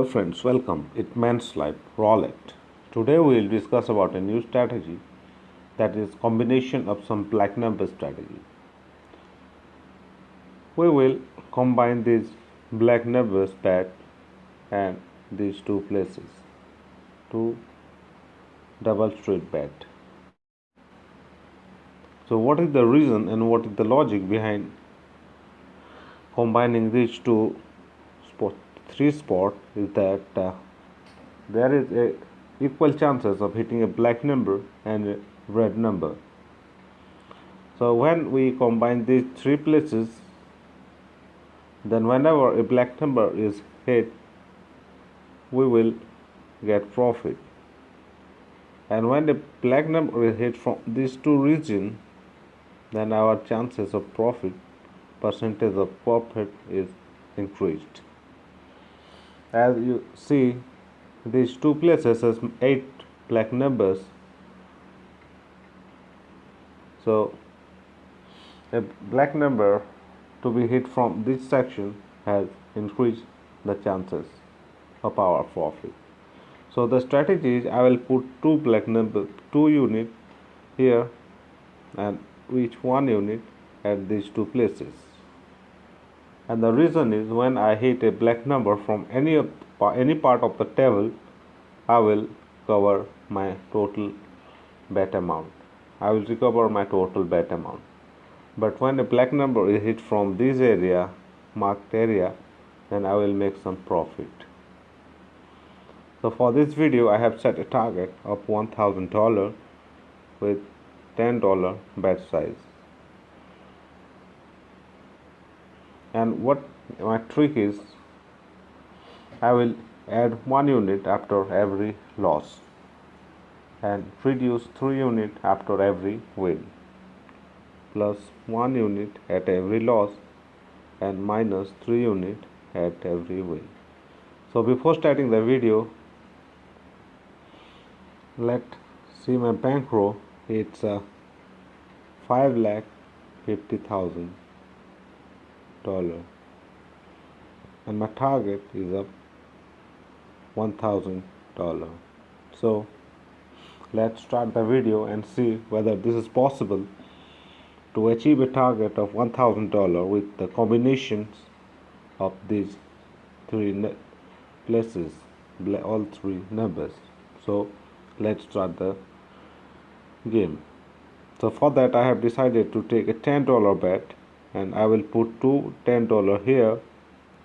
Hello friends, welcome. It Man's Life Roulette. Today we will discuss about a new strategy that is combination of some black number strategy. We will combine these black numbers bet and these two places to double straight bet. So what is the reason and what is the logic behind combining these three spot is that there is a equal chances of hitting a black number and a red number. So when we combine these three places, then whenever a black number is hit, we will get profit. And when the black number is hit from these two regions, then our chances of profit, percentage of profit is increased. As you see, these two places has 8 black numbers. So a black number to be hit from this section has increased the chances of our profit. So the strategy is I will put two black number, 2 unit here and each 1 unit at these two places. And the reason is when I hit a black number from any part of the table, I will cover my total bet amount. I will recover my total bet amount. But when a black number is hit from this area, marked area, then I will make some profit. So for this video, I have set a target of $1,000 with $10 bet size. And what my trick is, I will add 1 unit after every loss and reduce 3 units after every win, plus 1 unit at every loss and minus 3 units at every win. So before starting the video, let's see my bankroll. It's $5,50,000 and my target is up $1,000. So let's start the video and see whether this is possible to achieve a target of $1,000 with the combinations of these three places, all three numbers. So let's start the game. So for that I have decided to take a $10 bet, and I will put two $10 here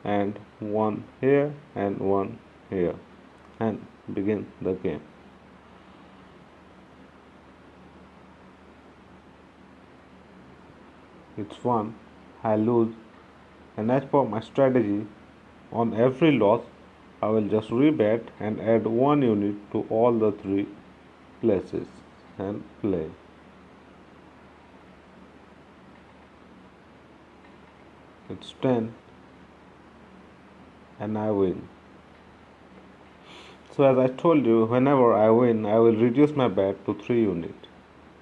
and one here and one here and begin the game. It's fun. I lose, and as per my strategy, on every loss I will just rebet and add 1 unit to all the three places and play. It's 10 and I win. So as I told you, whenever I win, I will reduce my bet to 3 units.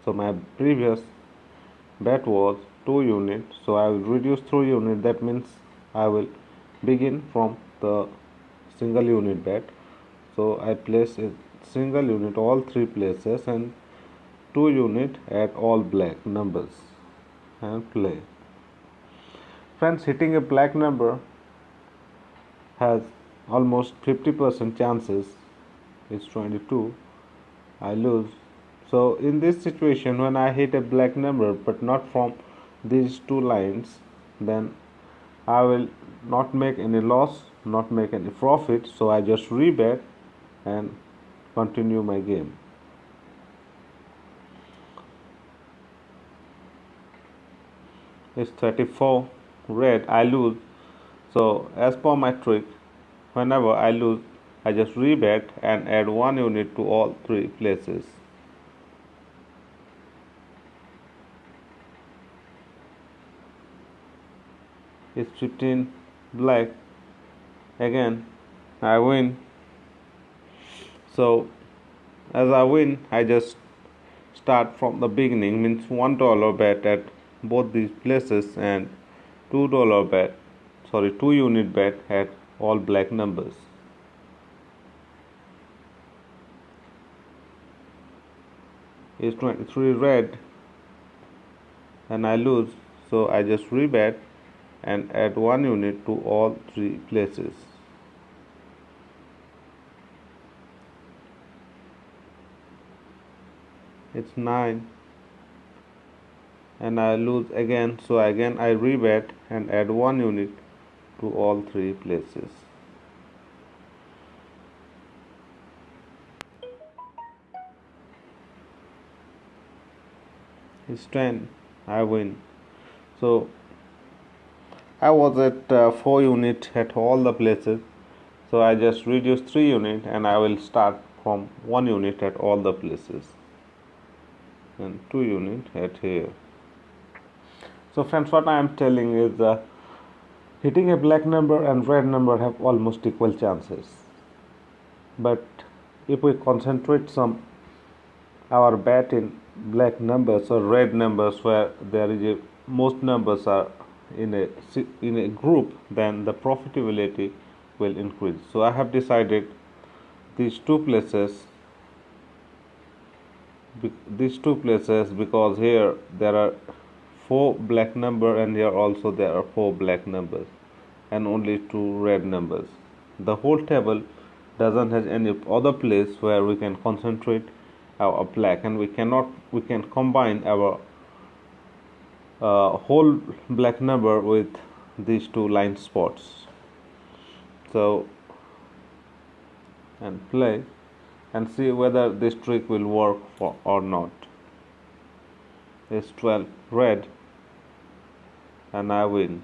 So my previous bet was 2 units, so I will reduce 3 units. That means I will begin from the single unit bet. So I place a single unit all three places and 2 units at all black numbers and play. Friends, hitting a black number has almost 50% chances. It's 22. I lose. So in this situation, when I hit a black number but not from these two lines, then I will not make any loss, not make any profit. So I just rebet and continue my game. It's 34 red. I lose. So as per my trick, whenever I lose, I just rebet and add 1 unit to all three places. It's 15 black. Again I win. So as I win, I just start from the beginning, means $1 bet at both these places and $2 bet, 2 unit bet at all black numbers. is 23 red and I lose, so I just rebet and add 1 unit to all 3 places. It's 9 and I lose again, so again I rebet and add 1 unit to all 3 places. It's 10, I win. So I was at 4 unit at all the places, so I just reduce 3 unit and I will start from 1 unit at all the places and 2 unit at here. So friends, what I am telling is hitting a black number and red number have almost equal chances, but if we concentrate some our bet in black numbers or red numbers where there is a most numbers are in a group, then the profitability will increase. So I have decided these two places because here there are 4 black number and here also there are 4 black numbers and only 2 red numbers. The whole table doesn't have any other place where we can concentrate our black, and we can combine our whole black number with these 2 line spots. So and play and see whether this trick will work or not. It's 12 red and I win.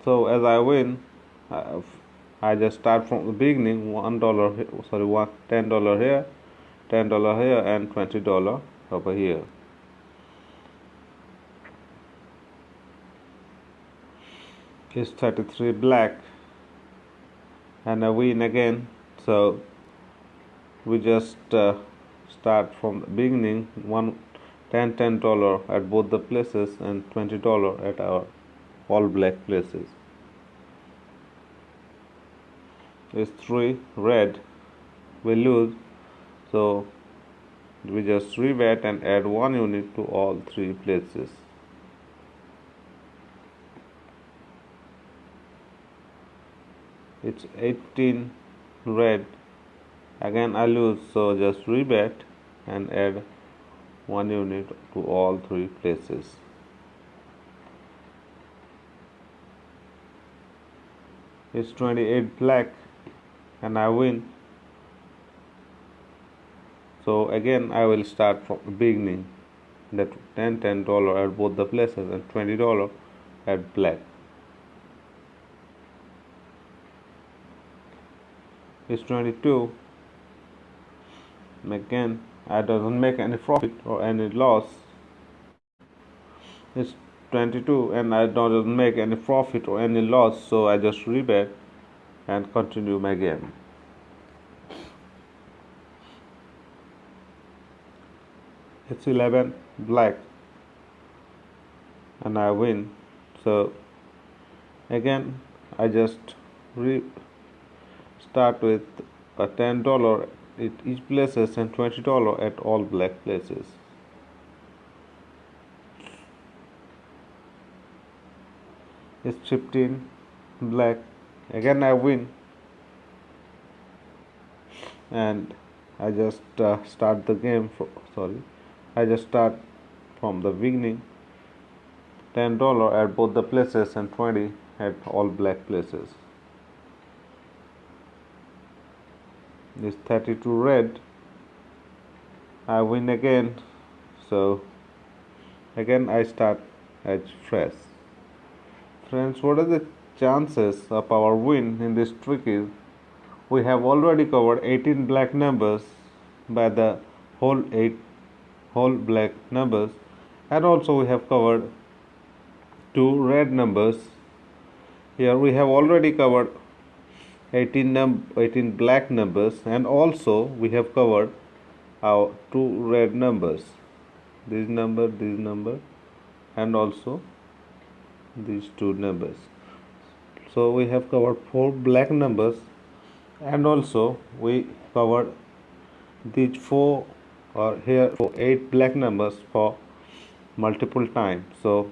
So as I win, I just start from the beginning. $10 here, $10 here, and $20 over here. It's 33 black and I win again. So we just start from the beginning. $10 at both the places and $20 at our all black places. It's 3 red, we lose, so we just rebet and add 1 unit to all 3 places. It's 18 red, again I lose, so just rebet and add 1 unit to all 3 places. It's 28 black and I win. So again I will start from the beginning, that $10 at both the places and $20 at black. It's 22. Again I doesn't make any profit or any loss. It's 22 and I don't make any profit or any loss, so I just rebet and continue my game. It's 11 black and I win. So again I just start with a $10 at each places and $20 at all black places. It's 15 black, again I win and I just start the game I just start from the beginning. $10 at both the places and 20 at all black places. It's 32 red, I win again, so again I start as fresh. Friends, what are the chances of our win in this trick is, we have already covered 18 black numbers by the whole black numbers, and also we have covered 2 red numbers. Here we have already covered 18 black numbers, and also we have covered our 2 red numbers, this number, and also these 2 numbers. So we have covered 4 black numbers, and also we covered these 4 or here 8 black numbers for multiple times, so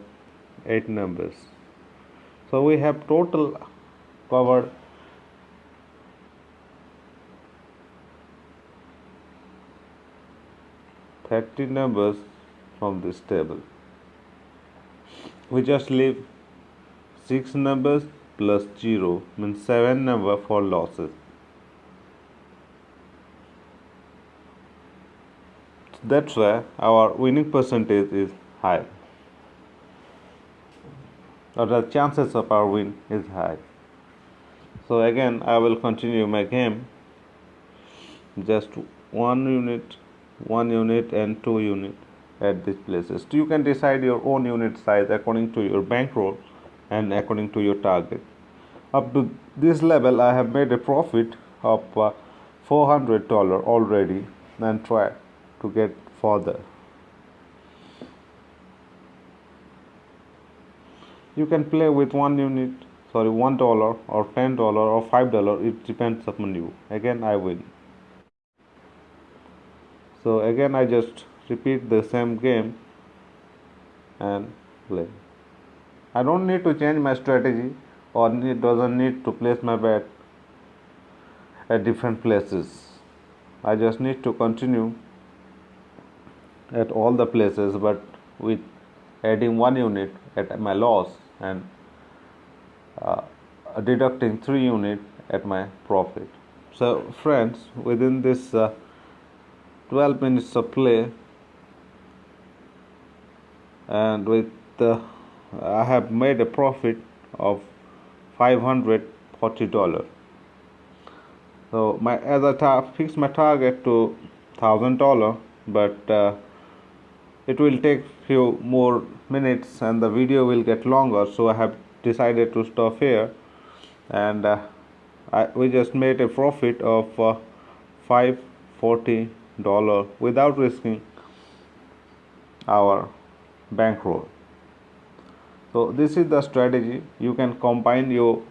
8 numbers. So we have total covered 30 numbers from this table. We just leave 6 numbers plus 0 means 7 number for losses. That's why our winning percentage is high, or the chances of our win is high. So again I will continue my game, just 1 unit and 2 unit at these places. You can decide your own unit size according to your bankroll and according to your target. Up to this level I have made a profit of $400 already, and try to get further. You can play with $1 or $10 or $5. It depends upon you. Again I win. So again I just repeat the same game and play. I don't need to change my strategy, or doesn't need to place my bet at different places. I just need to continue at all the places, but with adding 1 unit at my loss and deducting 3 unit at my profit. So friends, within this 12 minutes of play, and with I have made a profit of $540. So as I fixed my target to $1,000, but it will take few more minutes and the video will get longer, so I have decided to stop here, and we just made a profit of $540 without risking our bankroll. So this is the strategy. You can combine your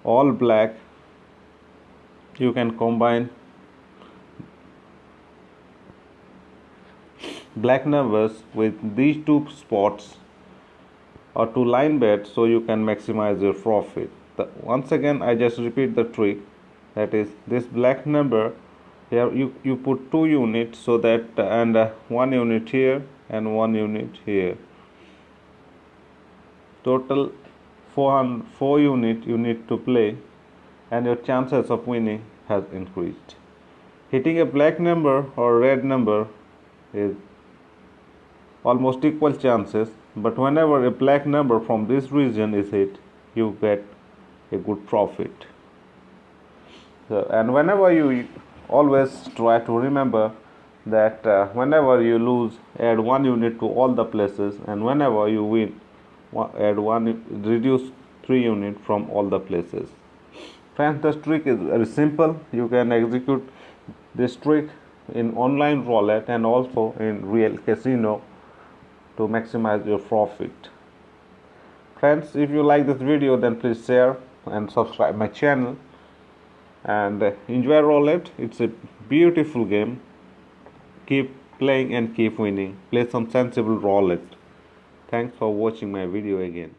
all black, you can combine black numbers with these 2 spots or 2 line bets, so you can maximize your profit. Once again I just repeat the trick, that is this black number here you put 2 units, so that and 1 unit here and 1 unit here, total 4 unit you need to play, and your chances of winning has increased. Hitting a black number or red number is almost equal chances, but whenever a black number from this region is hit, you get a good profit. So, and whenever you always try to remember that whenever you lose, add 1 unit to all the places, and whenever you win, add 1, reduce 3 unit from all the places. Friends, the trick is very simple. You can execute this trick in online roulette and also in real casino to maximize your profit. Friends, if you like this video, then please share and subscribe my channel, and enjoy roulette. It's a beautiful game. Keep playing and keep winning. Play some sensible roulette. Thanks for watching my video again.